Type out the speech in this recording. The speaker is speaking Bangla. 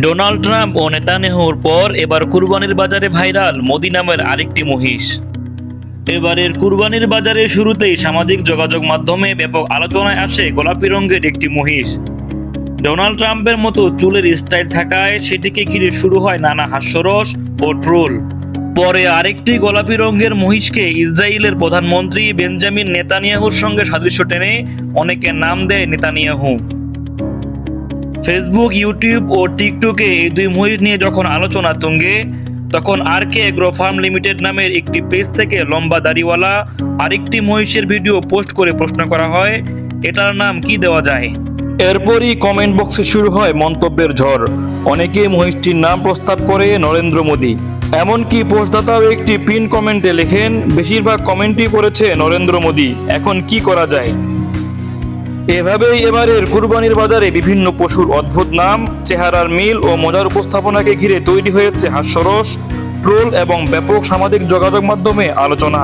ডোনাল্ড ট্রাম্প ও নেতানিয়াহুর পর এবার কুরবানির বাজারে ভাইরাল মোদি নামের আরেকটি মহিষ। এবারের কুরবানির বাজারে শুরুতেই সামাজিক যোগাযোগ মাধ্যমে ব্যাপক আলোচনায় আসে গোলাপি রঙের একটি মহিষ। ডোনাল্ড ট্রাম্পের মতো চুলের স্টাইল থাকায় সেটিকে ঘিরে শুরু হয় নানা হাস্যরস ও ট্রোল। পরে আরেকটি গোলাপি রঙের মহিষকে ইসরায়েলের প্রধানমন্ত্রী বেঞ্জামিন নেতানিয়াহুর সঙ্গে সাদৃশ্য টেনে অনেকে নাম দেয় নেতানিয়াহু। ফেসবুক, ইউটিউব ও টিকটকে এই দুই মহিষ নিয়ে যখন আলোচনা তুঙ্গে, তখন আরকে এগ্রো ফার্ম লিমিটেড নামের একটি পেজ থেকে লম্বা দাড়িওয়ালা আরেকটি মহিষের ভিডিও পোস্ট করে প্রশ্ন করা হয়, এটার নাম কি দেওয়া যায়। এরপরই কমেন্ট বক্সে শুরু হয় মন্তব্যের ঝড়। অনেকে মহিষটির নাম প্রস্তাব করে নরেন্দ্র মোদি। এমনকি পোস্টদাতাও একটি পিন কমেন্টে লেখেন, বেশিরভাগ কমেন্টই করেছে নরেন্দ্র মোদি, এখন কি করা যায়। এভাবেই এবারের কুরবানির বাজারে বিভিন্ন পশুর অদ্ভুত নাম, চেহারার মিল ও মজার উপস্থাপনাকে ঘিরে তৈরি হয়েছে হাস্যরস, ট্রোল এবং ব্যাপক সামাজিক যোগাযোগ মাধ্যমে আলোচনা।